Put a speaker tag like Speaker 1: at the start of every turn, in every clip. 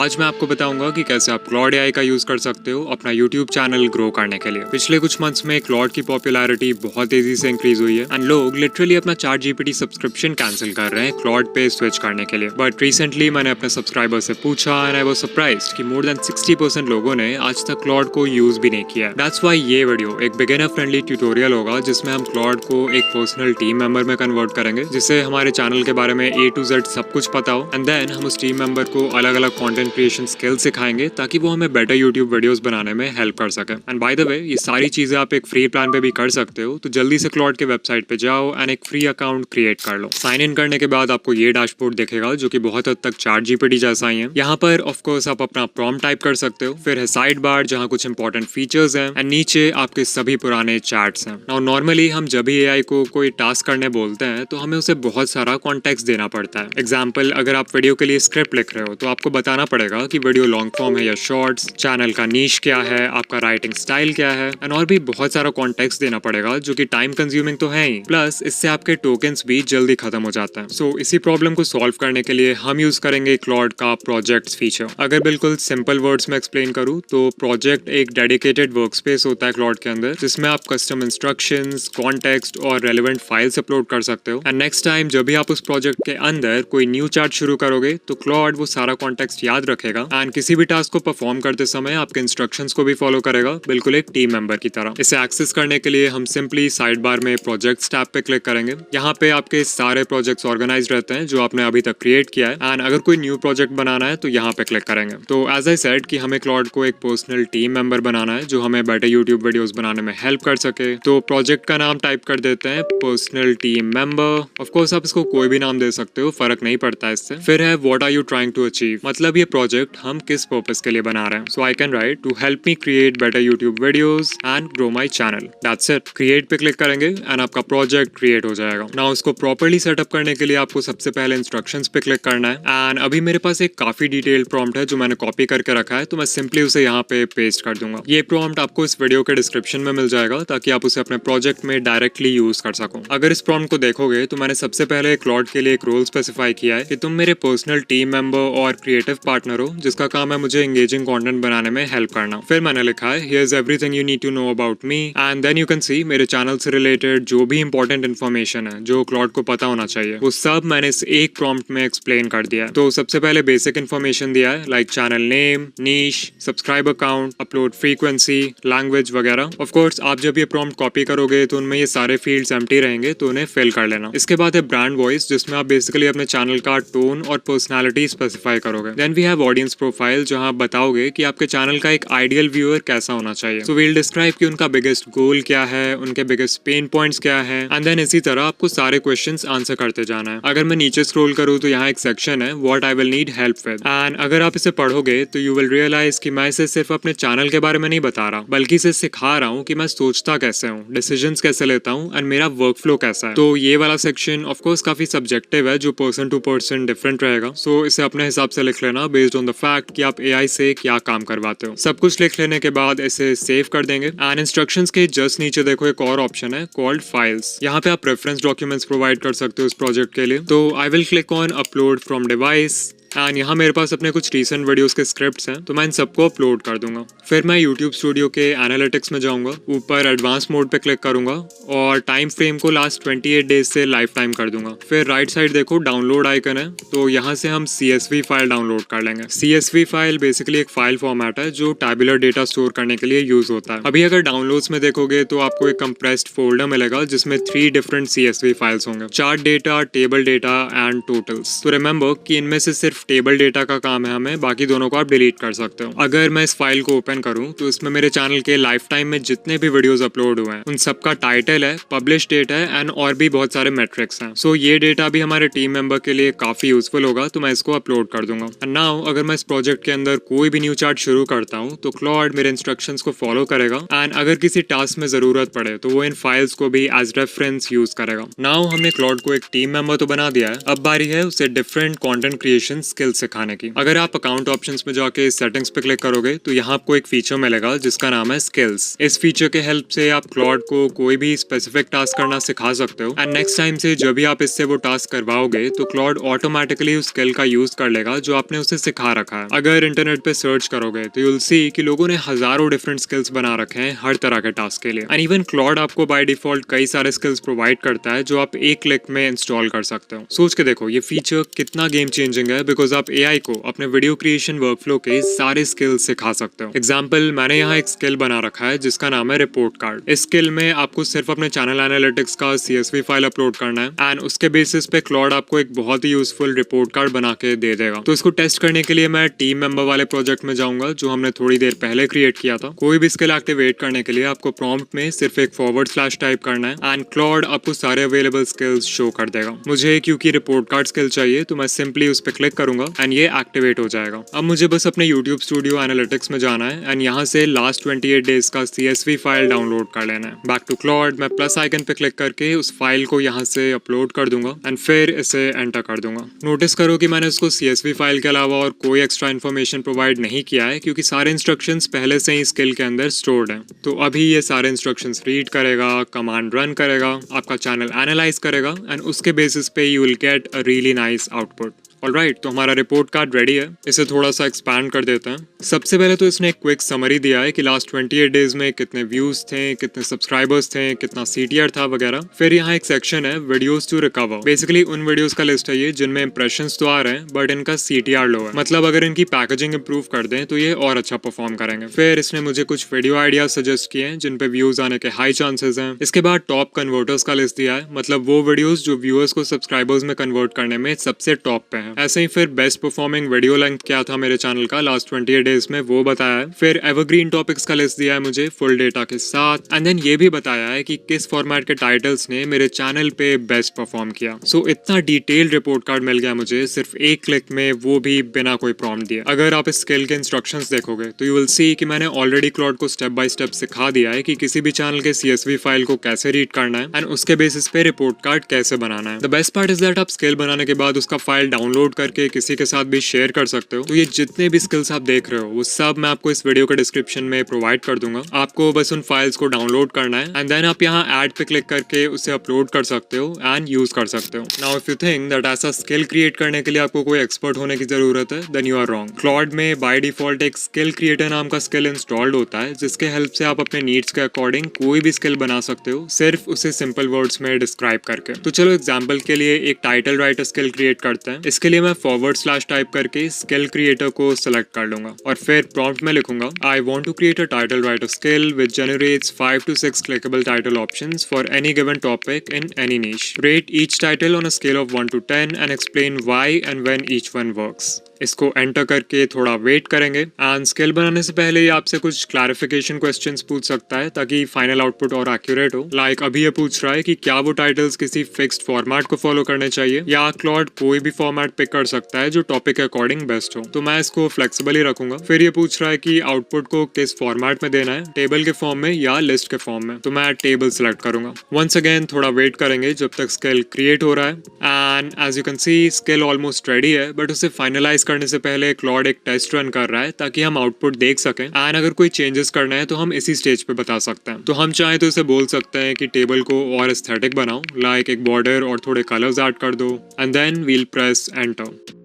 Speaker 1: आज मैं आपको बताऊंगा कि कैसे आप क्लॉड एआई का यूज कर सकते हो अपना यूट्यूब चैनल ग्रो करने के लिए। पिछले कुछ मंथ्स में क्लॉड की पॉपुलैरिटी बहुत तेजी से इंक्रीज हुई है एंड लोग लिटरली अपना चैट जीपीटी सब्सक्रिप्शन कैंसिल कर रहे हैं क्लॉड पे स्विच करने के लिए। बट रिसेंटली मैंने अपने सब्सक्राइबर से पूछा एंड आई वाज सरप्राइज्ड कि मोर देन 60% लोगों ने आज तक क्लॉड को यूज भी नहीं किया। दैट्स व्हाई ये वीडियो एक बिगिनर फ्रेंडली ट्यूटोरियल होगा जिसमें हम क्लॉड को एक पर्सनल टीम मेंबर में कन्वर्ट करेंगे, जिससे हमारे चैनल के बारे में A to Z सब कुछ पता हो एंड देन हम उस टीम मेंबर को अलग अलग कंटेंट क्रिएशन स्किल सिखाएंगे ताकि वो हमें बेटर यूट्यूब वीडियोस बनाने में हेल्प कर सके। एंड बाय द वे, ये सारी चीजें आप एक फ्री प्लान पे भी कर सकते हो, तो जल्दी से क्लॉड के वेबसाइट पे जाओ एंड एक फ्री अकाउंट क्रिएट कर लो। साइन इन करने के बाद आपको ये डैशबोर्ड दिखेगा जो कि बहुत हद तक चैट जीपीटी जैसा ही है। यहाँ पर ऑफ कोर्स आप अपना प्रॉम्प्ट टाइप कर सकते हो, फिर है साइड बार जहाँ कुछ इंपॉर्टेंट फीचर्स हैं एंड नीचे आपके सभी पुराने चैट्स हैं। नाउ नॉर्मली हम जब भी एआई को कोई टास्क करने बोलते हैं तो हमें उसे बहुत सारा कॉन्टेक्स्ट देना पड़ता है। एग्जाम्पल, अगर आप वीडियो के लिए स्क्रिप्ट लिख रहे हो तो आपको बताना पड़ेगा कि वीडियो लॉन्ग फॉर्म है या शॉर्ट्स, चैनल का नीश क्या है, आपका राइटिंग स्टाइल क्या है एंड और भी बहुत सारा कॉन्टेक्स्ट देना पड़ेगा जो कि टाइम कंज्यूमिंग तो है ही, प्लस इससे आपके टोकन्स भी जल्दी खत्म हो जाते हैं। सो इसी प्रॉब्लम को सॉल्व करने के लिए हम यूज करेंगे क्लॉड का प्रोजेक्ट्स फीचर। अगर बिल्कुल सिंपल वर्ड्स में एक्सप्लेन करूँ तो प्रोजेक्ट एक डेडिकेटेड वर्क स्पेस होता है क्लॉड के अंदर, जिसमें आप कस्टम इंस्ट्रक्शंस, कॉन्टेक्स्ट और रेलेवेंट फाइल्स अपलोड कर सकते हो। एंड नेक्स्ट टाइम जब भी आप उस प्रोजेक्ट के अंदर कोई न्यू चैट शुरू करोगे तो क्लॉड वो सारा कॉन्टेक्स्ट याद रखेगा एंड किसी भी टास्क को परफॉर्म करते समय आपके इंस्ट्रक्शंस को भी फॉलो करेगा, बिल्कुल एक टीम मेंबर की तरह। इसे एक्सेस करने के लिए हम सिंपली साइड बार में प्रोजेक्ट्स टैब पे क्लिक करेंगे। यहाँ पे आपके सारे प्रोजेक्ट्स ऑर्गेनाइज रहते हैं जो आपने अभी तक क्रिएट किया है एंड अगर कोई न्यू प्रोजेक्ट बनाना है तो यहाँ पे क्लिक करेंगे। तो एज आई सेड कि हमें क्लॉड को एक पर्सनल टीम मेंबर बनाना है जो हमें बेटर यूट्यूब वीडियोस बनाने में हेल्प कर सके। तो प्रोजेक्ट का नाम टाइप कर देते हैं personal team member. Of course आप इसको कोई भी नाम दे सकते हो, फर्क नहीं पड़ता इससे। फिर है what are you trying to achieve, मतलब ये प्रोजेक्ट हम किस पर्पस के लिए बना रहे हैं। So I can write to help me create better YouTube videos and grow my channel. That's it. Create पे क्लिक करेंगे एंड आपका प्रोजेक्ट क्रिएट हो जाएगा। नाउ उसको प्रॉपर्ली सेटअप करने के लिए आपको सबसे पहले इंस्ट्रक्शंस पे क्लिक करना है एंड अभी मेरे पास एक काफी डिटेल्ड प्रॉम्प्ट है जो मैंने कॉपी करके रखा है, तो मैं सिंपली उसे यहाँ पे पेस्ट कर दूंगा। ये प्रॉम्प्ट आपको इस वीडियो के डिस्क्रिप्शन में मिल जाएगा ताकि आप उसे अपने प्रोजेक्ट में डायरेक्टली यूज कर सको। अगर इस प्रॉम्प्ट को देखोगे तो मैंने सबसे पहले क्लॉड के लिए एक रोल स्पेसिफाई किया है कि तुम मेरे पर्सनल टीम मेंबर और क्रिएटिव पार्टनर हो जिसका काम है मुझे एंगेजिंग कंटेंट बनाने में हेल्प करना। फिर मैंने लिखा है here is everything you need to know about me and then you can see मेरे चैनल से रिलेटेड जो भी इंपॉर्टेंट इन्फॉर्मेशन है जो क्लॉड को पता होना चाहिए वो सब मैंने इस एक प्रॉम्प्ट में एक्सप्लेन कर दिया है। तो सबसे पहले बेसिक इन्फॉर्मेशन दिया है like channel name, niche, subscriber count, upload frequency, language वगैरह। ऑफ कोर्स आप जब ये प्रॉम्प्ट कॉपी करोगे तो उनमें ये सारे फील्ड्स एम्प्टी रहेंगे, तो उन्हें फिल कर लेना। इसके बाद है ब्रांड वॉइस जिसमें आप बेसिकली अपने चैनल का टोन और पर्सनालिटी स्पेसिफाई करोगे। Then we have audience profile जहां आप बताओगे कि आपके चैनल का एक आइडियल व्यूअर कैसा होना चाहिए। सो वील डिस्क्राइब कि उनका बिगेस्ट गोल क्या है, उनके बिगेस्ट पेन पॉइंट्स क्या है एंड देन इसी तरह आपको सारे क्वेश्चंस आंसर करते जाना है। अगर मैं नीचे स्क्रॉल करूं तो यहाँ एक सेक्शन है what I will need help with and अगर आप इसे पढ़ोगे तो यू विल रियलाइज कि मैं इसे सिर्फ अपने चैनल के बारे में नहीं बता रहा बल्कि इसे सिखा रहा हूँ कि मैं सोचता कैसे हूँ, डिसीजंस कैसे लेता हूँ एंड मेरा वर्क फ्लो कैसा है। तो ये वाला सेक्शन ऑफ कोर्स काफी सब्जेक्टिव है जो पर्सन टू पर्सन डिफरेंट रहेगा। सो इसे अपने हिसाब से लिख लेना बेस्ड ऑन द फैक्ट कि आप एआई से क्या काम करवाते हो। सब कुछ लिख लेने के बाद इसे सेव कर देंगे एंड इंस्ट्रक्शंस के जस्ट नीचे देखो एक और ऑप्शन है कॉल्ड फाइल्स। यहाँ पे आप रेफरेंस डॉक्यूमेंट्स प्रोवाइड कर सकते हो इस प्रोजेक्ट के लिए। तो I will click on upload from device and यहाँ मेरे पास अपने कुछ रीसेंट वीडियोस के स्क्रिप्ट्स हैं, तो मैं इन सबको अपलोड कर दूंगा। फिर मैं यूट्यूब स्टूडियो के एनालिटिक्स में जाऊंगा, ऊपर एडवांस मोड पे क्लिक करूंगा और टाइम फ्रेम को लास्ट 28 डेज से लाइफ टाइम कर दूंगा। फिर राइट साइड देखो डाउनलोड आइकन है, तो यहाँ से हम CSV फाइल डाउनलोड कर लेंगे। CSV फाइल बेसिकली एक फाइल फॉर्मेट है जो टैबुलर डेटा स्टोर करने के लिए यूज होता है। अभी अगर डाउनलोड्स में देखोगे तो आपको एक कंप्रेस्ड फोल्डर मिलेगा जिसमें 3 डिफरेंट CSV फाइल्स होंगे, chart data, table data and totals. तो रिमेंबर कि इनमें से सिर्फ टेबल डेटा का काम है हमें, बाकी दोनों को आप डिलीट कर सकते हो। अगर मैं इस फाइल को ओपन करूं तो इसमें मेरे चैनल के लाइफ टाइम में जितने भी वीडियोस अपलोड हुए हैं उन सबका टाइटल है, पब्लिश डेट है एंड और भी बहुत सारे मेट्रिक्स हैं। सो ये डेटा भी हमारे टीम मेंबर के लिए काफी यूजफुल होगा, तो मैं इसको अपलोड कर दूंगा। एंड नाउ अगर मैं इस प्रोजेक्ट के अंदर कोई भी न्यू चार्ट शुरू करता हूँ तो क्लॉड मेरे इंस्ट्रक्शंस को फॉलो करेगा एंड अगर किसी टास्क में जरूरत पड़े तो वो इन फाइल्स को भी एज रेफरेंस यूज करेगा। नाउ हमने क्लॉड को एक टीम मेंबर तो बना दिया है, अब बारी है उसे डिफरेंट कंटेंट क्रिएशन स्किल सिखाने की। अगर आप अकाउंट ऑप्शंस में जाके सेटिंग्स पे क्लिक करोगे तो यहाँ आपको एक फीचर मिलेगा जिसका नाम है स्किल्स। इस फीचर के हेल्प से आप क्लॉड को कोई भी स्पेसिफिक टास्क करना सिखा सकते हो एंड नेक्स्ट टाइम से जब भी आप इससे वो टास्क करवाओगे तो क्लॉड ऑटोमेटिकली उस स्किल का यूज कर लेगा जो आपने उसे सिखा रखा है। अगर इंटरनेट पे सर्च करोगे तो यूल सी कि लोगों ने हजारों डिफरेंट स्किल्स बना रखे हैं हर तरह के टास्क के लिए एंड इवन क्लॉड आपको बाय डिफॉल्ट कई सारे स्किल्स प्रोवाइड करता है जो आप एक क्लिक में इंस्टॉल कर सकते हो। सोच के देखो ये फीचर कितना गेम चेंजिंग है बिकॉज आप एआई को अपने वीडियो क्रिएशन वर्कफ्लो के सारे स्किल्स सिखा सकते हो। एग्जाम्पल, मैंने यहाँ एक स्किल बना रखा है जिसका नाम है रिपोर्ट कार्ड। इस स्किल में आपको सिर्फ अपने चैनल एनालिटिक्स का CSV फाइल अपलोड करना है एंड उसके बेसिस पे क्लॉड आपको एक बहुत ही यूजफुल रिपोर्ट कार्ड बना के दे देगा। तो इसको टेस्ट करने के लिए मैं टीम मेंबर वाले प्रोजेक्ट में जाऊंगा जो हमने थोड़ी देर पहले क्रिएट किया था। कोई भी स्किल एक्टिवेट करने के लिए आपको प्रॉम्प्ट में सिर्फ एक / टाइप करना है एंड क्लॉड आपको सारे अवेलेबल स्किल्स शो कर देगा। मुझे क्योंकि रिपोर्ट कार्ड स्किल चाहिए तो मैं सिंपली उस पर क्लिक करूंगा एंड ये एक्टिवेट हो जाएगा। अब मुझे बस अपने YouTube स्टूडियो एनालिटिक्स में जाना है एंड यहाँ से लास्ट 28 डेज का CSV फाइल डाउनलोड कर लेना है। बैक टू क्लॉड, मैं प्लस आइकन पे क्लिक करके उस फाइल को यहाँ से अपलोड कर दूंगा एंड फिर इसे एंटर कर दूंगा। नोटिस करो कि मैंने उसको CSV फाइल के अलावा और कोई एक्स्ट्रा इन्फॉर्मेशन प्रोवाइड नहीं किया है क्योंकि सारे इंस्ट्रक्शंस पहले से ही स्किल के अंदर स्टोर्ड हैं। तो अभी ये सारे इंस्ट्रक्शंस रीड करेगा, कमांड रन करेगा, आपका चैनल एनालाइज करेगा एंड उसके बेसिस पे you will get a really nice output. Alright, तो हमारा रिपोर्ट कार्ड रेडी है। इसे थोड़ा सा एक्सपैंड कर देते हैं। सबसे पहले तो इसने एक क्विक समरी दिया है कि लास्ट 28 डेज में कितने व्यूज थे, कितने सब्सक्राइबर्स थे, कितना CTR था वगैरह। फिर यहाँ एक सेक्शन है वीडियोस टू रिकवर। बेसिकली उन वीडियोस का लिस्ट है ये जिनमें इंप्रेशंस तो आ रहे हैं बट इनका CTR लो है। मतलब अगर इनकी पैकेजिंग इंप्रूव कर दें तो ये और अच्छा परफॉर्म करेंगे। फिर इसने मुझे कुछ वीडियो आइडिया सजेस्ट किए हैं जिन पे व्यूज आने के हाई चांसेस हैं। इसके बाद टॉप कन्वर्टर्स का लिस्ट दिया है, मतलब वो वीडियोस जो व्यूअर्स को सब्सक्राइबर्स में कन्वर्ट करने में सबसे टॉप पे है। ऐसे ही फिर बेस्ट परफॉर्मिंग वीडियो लेंथ क्या था मेरे चैनल का लास्ट 28 डेज में वो बताया है। फिर एवरग्रीन टॉपिक्स का लिस्ट दिया है मुझे फुल डेटा के साथ एंड देन ये भी बताया है कि किस फॉर्मेट के टाइटल्स ने मेरे चैनल पे बेस्ट परफॉर्म किया। सो इतना डिटेल्ड रिपोर्ट कार्ड मिल गया मुझे सिर्फ एक क्लिक में, वो भी बिना कोई प्रॉम्प्ट दिए। अगर आप इस स्किल के इंस्ट्रक्शंस देखोगे तो यू विल सी कि मैंने ऑलरेडी क्लॉड को स्टेप बाय स्टेप सिखा दिया है कि किसी भी चैनल के CSV फाइल को कैसे रीड करना है एंड उसके बेसिस पे रिपोर्ट कार्ड कैसे बनाना है। The best part is that आप स्किल बनाने के बाद उसका फाइल डाउनलोड करके किसी के साथ भी शेयर कर सकते हो। तो ये जितने भी स्किल्स आप देख रहे हो वो सब मैं आपको इस वीडियो के डिस्क्रिप्शन में प्रोवाइड कर दूंगा। आपको बस उन फाइल्स को डाउनलोड करना है एंड देन आप यहाँ ऐड पे क्लिक करके उसे अपलोड कर सकते हो एंड यूज कर सकते हो। Now if you think that ऐसा स्किल क्रिएट करने के लिए आपको कोई एक्सपर्ट होने की जरूरत है then you are wrong. Claude में बाय डिफॉल्ट एक स्किल क्रिएटर नाम का स्किल इंस्टॉल्ड होता है जिसके हेल्प से आप अपने नीड्स के अकॉर्डिंग कोई भी स्किल बना सकते हो, सिर्फ उसे सिंपल वर्ड्स में डिस्क्राइब करके। तो चलो एग्जाम्पल के लिए एक टाइटल राइटर स्किल क्रिएट करते हैं। इसके लिए मैं / टाइप करके स्किल क्रिएटर को सिलेक्ट कर लूंगा और फिर प्रॉम्प्ट में लिखूंगा I want to create a title writer skill which generates 5 to 6 clickable title options for any given topic in any niche. Rate each title on a scale of 1 to 10 and explain why and when each one works. इसको enter करके थोड़ा wait करेंगे and skill बनाने से पहले ये आपसे कुछ क्लैरिफिकेशन क्वेश्चंस पूछ सकता है ताकि फाइनल आउटपुट और एक्यूरेट हो। लाइक अभी ये पूछ रहा है कि क्या वो टाइटल्स किसी फिक्स्ड फॉर्मेट को फॉलो करने चाहिए या क्लॉड कोई भी फॉर्मेट पिक कर सकता है जो टॉपिक के अकॉर्डिंग बेस्ट हो। तो मैं इसको फ्लेक्सिबल ही रखूंगा। फिर ये पूछ रहा है कि आउटपुट को किस फॉर्मेट में देना है, टेबल के फॉर्म में या लिस्ट के फॉर्म में। तो मैं टेबल सिलेक्ट करूंगा। वंस अगेन थोड़ा वेट करेंगे जब तक स्किल क्रिएट हो रहा है and as you can see skill almost ready है बट उसे फाइनलाइज करने से पहले क्लॉड एक टेस्ट रन कर रहा है ताकि हम आउटपुट देख सकें एंड अगर कोई चेंजेस करना है तो हम इसी स्टेज पे बता सकते हैं। तो हम चाहे तो इसे बोल सकते हैं कि टेबल को और एस्थेटिक बनाओ, लाइक एक बॉर्डर और थोड़े कलर्स ऐड कर दो and then we'll press enter.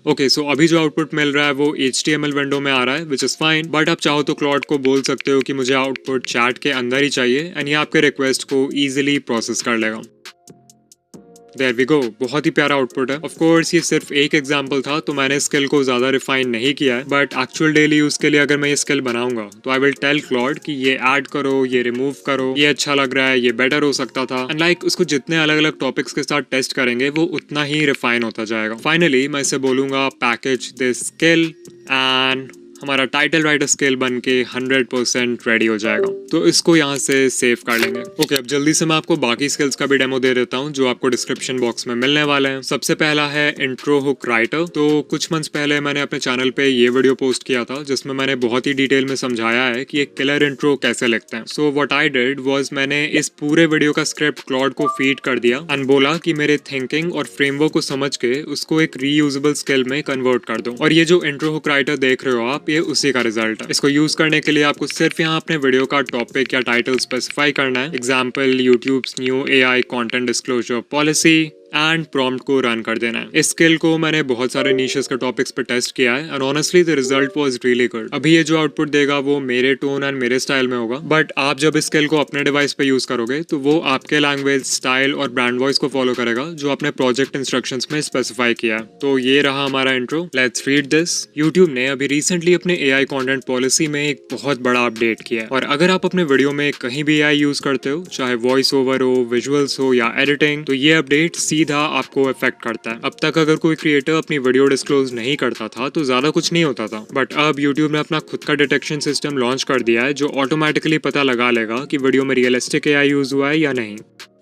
Speaker 1: Okay, so अभी जो आउटपुट मिल रहा है वो HTML विंडो में आ रहा है विच इज फाइन, बट आप चाहो तो क्लॉड को बोल सकते हो कि मुझे आउटपुट चैट के अंदर ही चाहिए एंड ये आपके रिक्वेस्ट को इजीली प्रोसेस कर लेगा। देयर वी गो, बहुत ही प्यारा आउटपुट है। ऑफ कोर्स ये सिर्फ एक एग्जांपल था तो मैंने स्किल को ज्यादा रिफाइन नहीं किया है, बट एक्चुअल डेली यूज के लिए अगर मैं ये स्किल बनाऊंगा तो आई विल टेल क्लॉड कि ये ऐड करो, ये रिमूव करो, ये अच्छा लग रहा है, ये बेटर हो सकता था एंड लाइक उसको जितने अलग अलग टॉपिक्स के साथ टेस्ट करेंगे वो उतना ही रिफाइन होता जाएगा। फाइनली मैं इसे बोलूंगा पैकेज दिस स्किल एंड हमारा टाइटल राइटर स्किल बन के 100% रेडी हो जाएगा। तो इसको यहाँ से सेव कर लेंगे। ओके, अब जल्दी से मैं आपको बाकी स्किल्स का भी डेमो दे देता हूँ जो आपको डिस्क्रिप्शन बॉक्स में मिलने वाले हैं। सबसे पहला है इंट्रो हुक राइटर। तो कुछ मंथ्स पहले मैंने अपने चैनल पे ये वीडियो पोस्ट किया था जिसमें मैंने बहुत ही डिटेल में समझाया है कि एक किलर इंट्रो कैसे लिखते हैं। So what I did was मैंने इस पूरे वीडियो का स्क्रिप्ट क्लॉड को फीड कर दिया एंड बोला कि मेरे थिंकिंग और फ्रेमवर्क को समझ के उसको एक रीयूजेबल स्किल में कन्वर्ट कर दो। और ये जो इंट्रो हुक राइटर देख रहे हो आप, ये उसी का रिजल्ट है। इसको यूज करने के लिए आपको सिर्फ यहाँ अपने वीडियो का टॉपिक या टाइटल स्पेसिफाई करना है। Example YouTubes new AI content disclosure policy and prompt को रन कर देना है। इस स्किल को मैंने बहुत सारे नीशेस के टॉपिक्स पे टेस्ट किया है and honestly the result was really good. अभी ये जो आउटपुट देगा वो मेरे टोन एंड मेरे स्टाइल में होगा, बट आप जब इस स्किल को अपने डिवाइस पे यूज करोगे तो वो आपके लैंग्वेज, स्टाइल और ब्रांड वॉइस को फॉलो करेगा जो आपने प्रोजेक्ट इंस्ट्रक्शंस में स्पेसिफाई किया है। तो ये रहा हमारा intro. Let's read this. YouTube ने अभी रिसेंटली अपने AI कंटेंट पॉलिसी में एक बहुत बड़ा अपडेट किया है और अगर आप अपने वीडियो में कहीं भी AI यूज करते हो, चाहे वॉइस ओवर हो, विजुअल्स हो या एडिटिंग, तो ये अपडेट सीधा आपको करता है। अब तक अगर कोई क्रिएटर अपनी वीडियो डिस्क्लोज नहीं करता था तो ज्यादा कुछ नहीं होता था, बट अब YouTube ने अपना खुद का डिटेक्शन सिस्टम लॉन्च कर दिया है जो ऑटोमेटिकली पता लगा लेगा कि वीडियो में रियलिस्टिक AI यूज हुआ है या नहीं।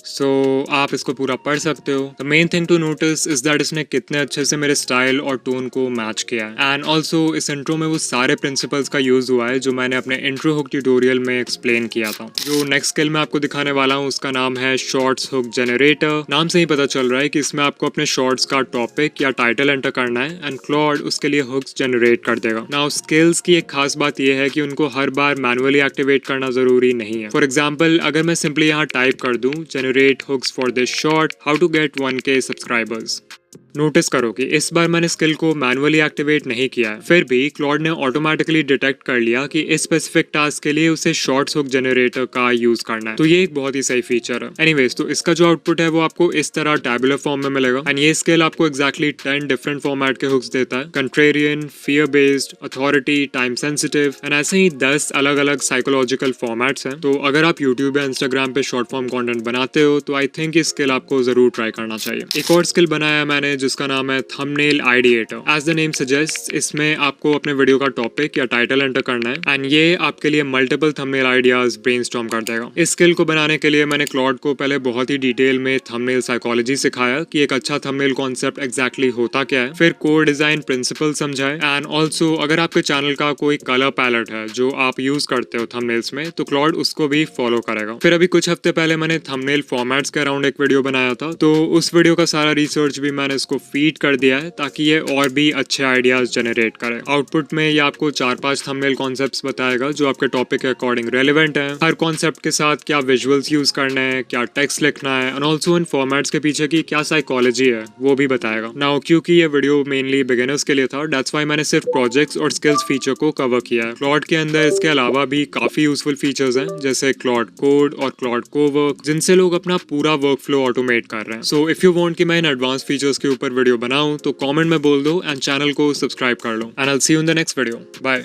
Speaker 1: सो आप इसको पूरा पढ़ सकते हो। The main thing to notice is that इसने कितने अच्छे से मेरे स्टाइल और टोन को मैच किया है एंड ऑल्सो इस इंट्रो में वो सारे प्रिंसिपल्स का यूज हुआ है जो मैंने अपने इंट्रो हुक ट्यूटोरियल में एक्सप्लेन किया था। जो नेक्स्ट स्किल मैं आपको दिखाने वाला हूँ उसका नाम है शॉर्ट्स हुक जनरेटर। नाम से ही पता चल रहा है कि इसमें आपको अपने शॉर्ट्स का टॉपिक या टाइटल एंटर करना है एंड क्लॉड उसके लिए हुक्स जनरेट कर देगा। नाउ स्किल्स की एक खास बात यह है कि उनको हर बार मैनुअली एक्टिवेट करना जरूरी नहीं है। फॉर एग्जाम्पल, अगर मैं सिंपली यहाँ टाइप कर दूं generate hooks for this short, how to get 1K subscribers, notice करो कि इस बार मैंने स्किल को मैनुअली एक्टिवेट नहीं किया है, फिर भी क्लॉड ने ऑटोमेटिकली डिटेक्ट कर लिया कि इस स्पेसिफिक टास्क के लिए उसे शॉर्ट्स हुक जनरेटर का यूज करना है। तो ये एक बहुत ही सही फीचर है। एनीवेज, तो इसका जो आउटपुट है वो आपको इस तरह टैबुलर फॉर्म में मिलेगा एंड ये स्किल आपको एग्जैक्टली 10 डिफरेंट फॉर्मेट के हुक्स देता है। Contrarian, fear based, authority, time sensitive and ऐसे ही 10 अलग अलग साइकोलॉजिकल फॉर्मेट्स हैं। तो अगर आप यूट्यूब या इंस्टाग्राम पे शॉर्ट फॉर्म कॉन्टेंट बनाते हो तो आई थिंक ये स्किल आपको जरूर ट्राई करना चाहिए। एक और स्किल बनाया मैंने जिसका नाम है thumbnail ideator. As the name suggest, इसमें आपको अपने वीडियो का टॉपिक या टाइटल एंटर करना है एंड ये आपके लिए मल्टीपल थंबनेल आइडियाज ब्रेनस्टॉर्म कर देगा। इस स्किल को बनाने के लिए मैंने क्लॉड को पहले बहुत ही डिटेल में थंबनेल साइकोलॉजी सिखाया कि एक अच्छा थंबनेल कॉन्सेप्ट एग्जैक्टली होता क्या है, फिर कोर डिजाइन प्रिंसिपल समझाए एंड ऑल्सो अगर आपके चैनल का कोई कलर पैलेट है जो आप यूज करते हो थंबनेल्स में तो क्लॉड उसको भी फॉलो करेगा। फिर अभी कुछ हफ्ते पहले मैंने थंबनेल फॉर्मेट्स के अराउंड एक वीडियो बनाया था, तो उस वीडियो का सारा रिसर्च भी मैंने इसको फीड कर दिया है ताकि ये और भी अच्छे आइडियाज जनरेट करे। आउटपुट में ये आपको 4-5 थंबनेल कॉन्सेप्ट्स बताएगा जो आपके टॉपिक के अकॉर्डिंग रेलेवेंट है। हर कॉन्सेप्ट के साथ क्या विजुअल्स यूज करना है, क्या टेक्स्ट लिखना है एंड ऑल्सो इन फॉर्मेट्स के पीछे की क्या साइकोलॉजी है वो भी बताएगा। नाउ क्योंकि ये वीडियो मेनली बिगिनर्स के लिए था, दैट्स व्हाई मैंने सिर्फ प्रोजेक्ट्स और स्किल्स फीचर को कवर किया है। क्लॉड के अंदर इसके अलावा भी काफी यूजफुल फीचर्स हैं जैसे क्लॉड कोड और क्लॉड कोवर्क, जिनसे लोग अपना पूरा वर्क फ्लो ऑटोमेट कर रहे हैं। सो इफ यू वांट कि मैं इन एडवांस फीचर्स के ऊपर वीडियो बनाऊं तो कमेंट में बोल दो एंड चैनल को सब्सक्राइब कर लो and I will see you in the next video. Bye.